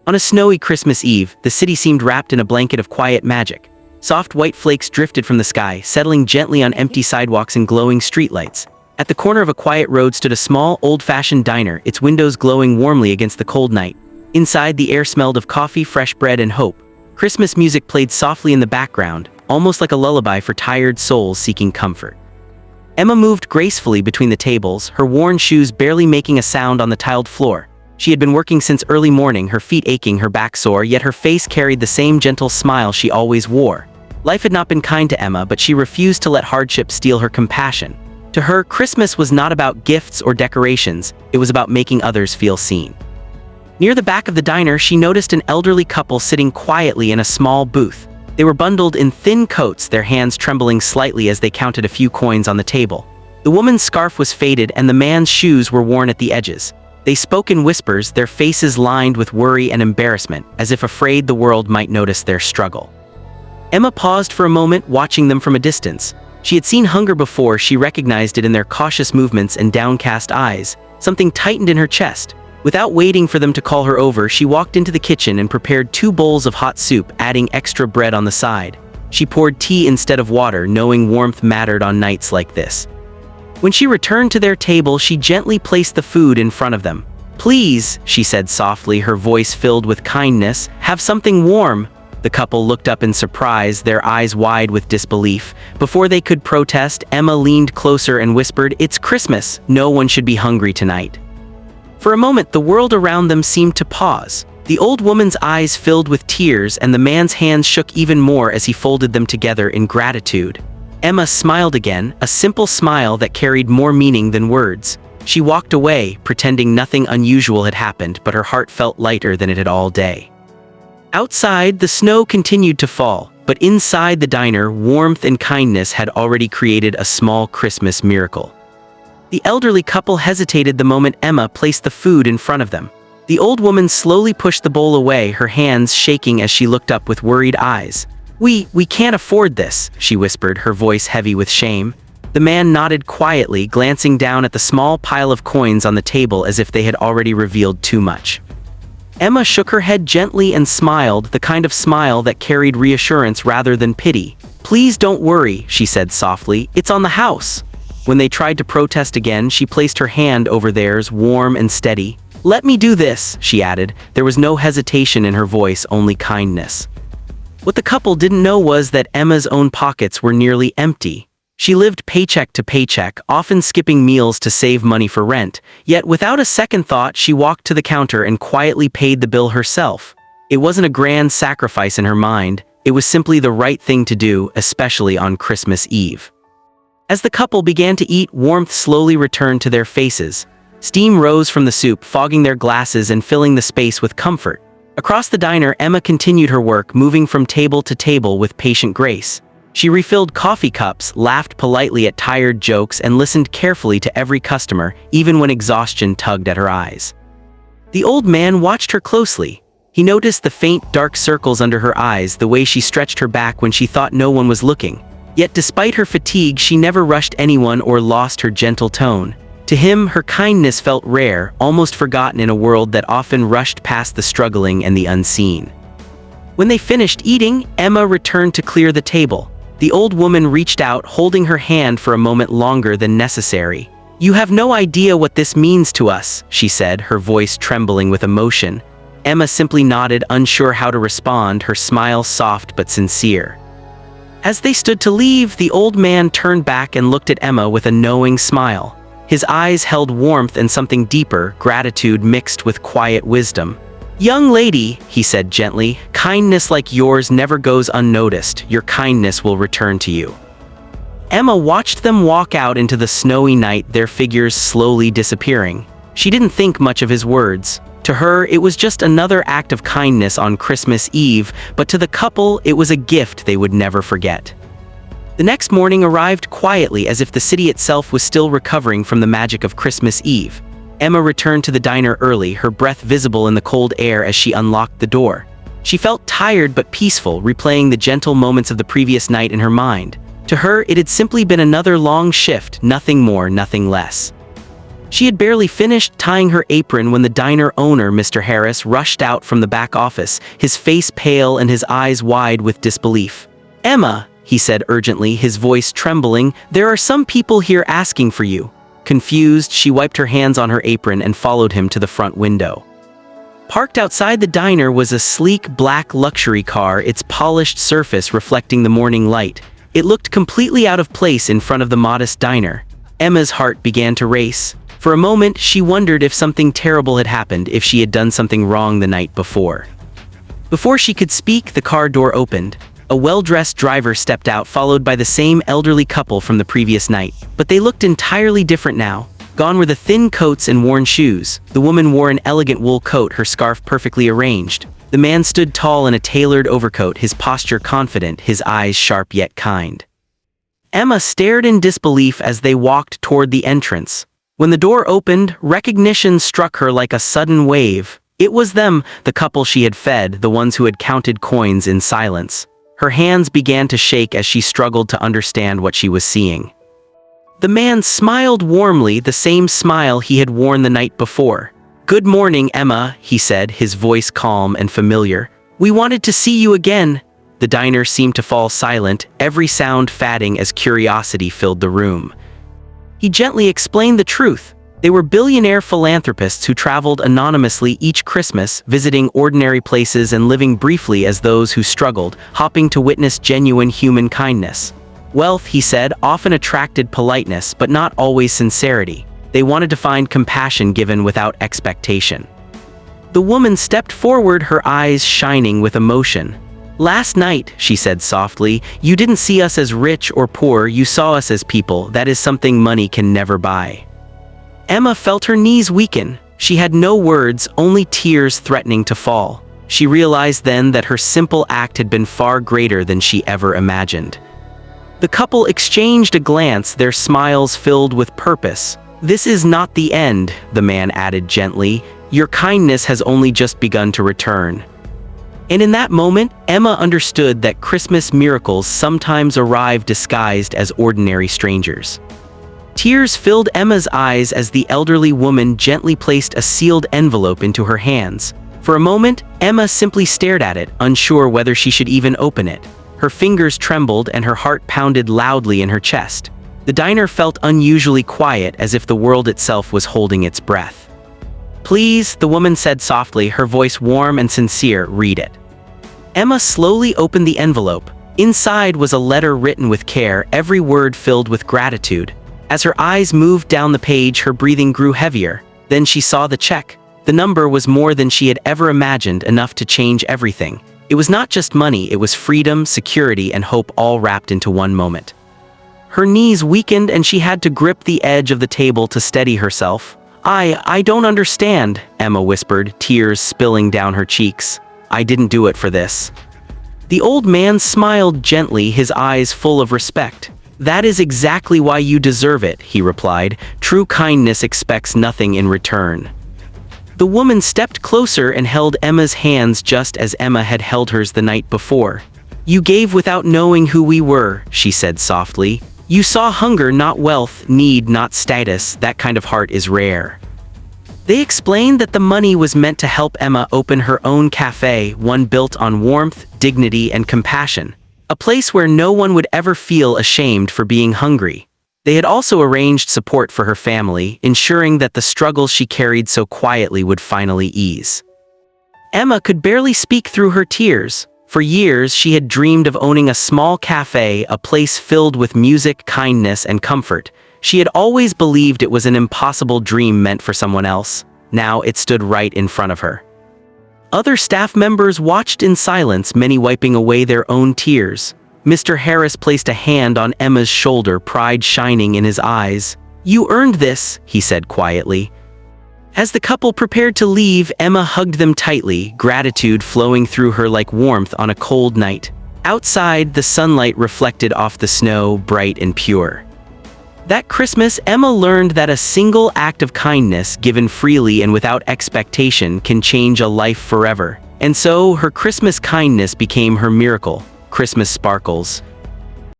On a snowy Christmas Eve, the city seemed wrapped in a blanket of quiet magic. Soft white flakes drifted from the sky, settling gently on empty sidewalks and glowing streetlights. At the corner of a quiet road stood a small, old-fashioned diner, its windows glowing warmly against the cold night. Inside, the air smelled of coffee, fresh bread, and hope. Christmas music played softly in the background, almost like a lullaby for tired souls seeking comfort. Emma moved gracefully between the tables, her worn shoes barely making a sound on the tiled floor. She had been working since early morning, her feet aching, her back sore, yet her face carried the same gentle smile she always wore. Life had not been kind to Emma, but she refused to let hardship steal her compassion. To her, Christmas was not about gifts or decorations, it was about making others feel seen. Near the back of the diner, she noticed an elderly couple sitting quietly in a small booth. They were bundled in thin coats, their hands trembling slightly as they counted a few coins on the table. The woman's scarf was faded and the man's shoes were worn at the edges. They spoke in whispers, their faces lined with worry and embarrassment, as if afraid the world might notice their struggle. Emma paused for a moment, watching them from a distance. She had seen hunger before, she recognized it in their cautious movements and downcast eyes. Something tightened in her chest. Without waiting for them to call her over, she walked into the kitchen and prepared 2 bowls of hot soup, adding extra bread on the side. She poured tea instead of water, knowing warmth mattered on nights like this. When she returned to their table, she gently placed the food in front of them. "Please," she said softly, her voice filled with kindness, "have something warm." The couple looked up in surprise, their eyes wide with disbelief. Before they could protest, Emma leaned closer and whispered, "It's Christmas. No one should be hungry tonight." For a moment, the world around them seemed to pause. The old woman's eyes filled with tears, and the man's hands shook even more as he folded them together in gratitude. Emma smiled again, a simple smile that carried more meaning than words. She walked away, pretending nothing unusual had happened, but her heart felt lighter than it had all day. Outside, the snow continued to fall, but inside the diner, warmth and kindness had already created a small Christmas miracle. The elderly couple hesitated the moment Emma placed the food in front of them. The old woman slowly pushed the bowl away, her hands shaking as she looked up with worried eyes. We can't afford this," she whispered, her voice heavy with shame. The man nodded quietly, glancing down at the small pile of coins on the table as if they had already revealed too much. Emma shook her head gently and smiled, the kind of smile that carried reassurance rather than pity. "Please don't worry," she said softly, "it's on the house." When they tried to protest again, she placed her hand over theirs, warm and steady. "Let me do this," she added. There was no hesitation in her voice, only kindness. What the couple didn't know was that Emma's own pockets were nearly empty. She lived paycheck to paycheck, often skipping meals to save money for rent, yet without a second thought she walked to the counter and quietly paid the bill herself. It wasn't a grand sacrifice in her mind, it was simply the right thing to do, especially on Christmas Eve. As the couple began to eat, warmth slowly returned to their faces. Steam rose from the soup, fogging their glasses and filling the space with comfort. Across the diner, Emma continued her work, moving from table to table with patient grace. She refilled coffee cups, laughed politely at tired jokes, and listened carefully to every customer, even when exhaustion tugged at her eyes. The old man watched her closely. He noticed the faint, dark circles under her eyes, the way she stretched her back when she thought no one was looking. Yet despite her fatigue, she never rushed anyone or lost her gentle tone. To him, her kindness felt rare, almost forgotten in a world that often rushed past the struggling and the unseen. When they finished eating, Emma returned to clear the table. The old woman reached out, holding her hand for a moment longer than necessary. "You have no idea what this means to us," she said, her voice trembling with emotion. Emma simply nodded, unsure how to respond, her smile soft but sincere. As they stood to leave, the old man turned back and looked at Emma with a knowing smile. His eyes held warmth and something deeper, gratitude mixed with quiet wisdom. "Young lady," he said gently, "kindness like yours never goes unnoticed. Your kindness will return to you." Emma watched them walk out into the snowy night, their figures slowly disappearing. She didn't think much of his words. To her, it was just another act of kindness on Christmas Eve, but to the couple, it was a gift they would never forget. The next morning arrived quietly, as if the city itself was still recovering from the magic of Christmas Eve. Emma returned to the diner early, her breath visible in the cold air as she unlocked the door. She felt tired but peaceful, replaying the gentle moments of the previous night in her mind. To her, it had simply been another long shift, nothing more, nothing less. She had barely finished tying her apron when the diner owner, Mr. Harris, rushed out from the back office, his face pale and his eyes wide with disbelief. "Emma," he said urgently, his voice trembling, "there are some people here asking for you." Confused, she wiped her hands on her apron and followed him to the front window. Parked outside the diner was a sleek black luxury car, its polished surface reflecting the morning light. It looked completely out of place in front of the modest diner. Emma's heart began to race. For a moment, she wondered if something terrible had happened, if she had done something wrong the night before. Before she could speak, the car door opened. A well-dressed driver stepped out, followed by the same elderly couple from the previous night. But they looked entirely different now. Gone were the thin coats and worn shoes. The woman wore an elegant wool coat, her scarf perfectly arranged. The man stood tall in a tailored overcoat, his posture confident, his eyes sharp yet kind. Emma stared in disbelief as they walked toward the entrance. When the door opened, recognition struck her like a sudden wave. It was them, the couple she had fed, the ones who had counted coins in silence. Her hands began to shake as she struggled to understand what she was seeing. The man smiled warmly, the same smile he had worn the night before. "Good morning, Emma," he said, his voice calm and familiar. "We wanted to see you again." The diner seemed to fall silent, every sound fading as curiosity filled the room. He gently explained the truth. They were billionaire philanthropists who traveled anonymously each Christmas, visiting ordinary places and living briefly as those who struggled, hoping to witness genuine human kindness. Wealth, he said, often attracted politeness, but not always sincerity. They wanted to find compassion given without expectation. The woman stepped forward, her eyes shining with emotion. "Last night," she said softly, "you didn't see us as rich or poor, you saw us as people. That is something money can never buy." Emma felt her knees weaken. She had no words, only tears threatening to fall. She realized then that her simple act had been far greater than she ever imagined. The couple exchanged a glance, their smiles filled with purpose. "This is not the end," the man added gently. "Your kindness has only just begun to return." And in that moment, Emma understood that Christmas miracles sometimes arrive disguised as ordinary strangers. Tears filled Emma's eyes as the elderly woman gently placed a sealed envelope into her hands. For a moment, Emma simply stared at it, unsure whether she should even open it. Her fingers trembled and her heart pounded loudly in her chest. The diner felt unusually quiet, as if the world itself was holding its breath. "Please," the woman said softly, her voice warm and sincere, "read it." Emma slowly opened the envelope. Inside was a letter written with care, every word filled with gratitude. As her eyes moved down the page, her breathing grew heavier. Then she saw the check. The number was more than she had ever imagined, enough to change everything. It was not just money, it was freedom, security, and hope all wrapped into one moment. Her knees weakened and she had to grip the edge of the table to steady herself. I don't understand," Emma whispered, tears spilling down her cheeks. "I didn't do it for this." The old man smiled gently, his eyes full of respect. "That is exactly why you deserve it," he replied. "True kindness expects nothing in return." The woman stepped closer and held Emma's hands just as Emma had held hers the night before. "You gave without knowing who we were," she said softly. "You saw hunger, not wealth, need, not status. That kind of heart is rare." They explained that the money was meant to help Emma open her own cafe, one built on warmth, dignity, and compassion. A place where no one would ever feel ashamed for being hungry. They had also arranged support for her family, ensuring that the struggles she carried so quietly would finally ease. Emma could barely speak through her tears. For years, she had dreamed of owning a small cafe, a place filled with music, kindness, and comfort. She had always believed it was an impossible dream meant for someone else. Now it stood right in front of her. Other staff members watched in silence, many wiping away their own tears. Mr. Harris placed a hand on Emma's shoulder, pride shining in his eyes. "You earned this," he said quietly. As the couple prepared to leave, Emma hugged them tightly, gratitude flowing through her like warmth on a cold night. Outside, the sunlight reflected off the snow, bright and pure. That Christmas, Emma learned that a single act of kindness, given freely and without expectation, can change a life forever. And so, her Christmas kindness became her miracle. Christmas sparkles,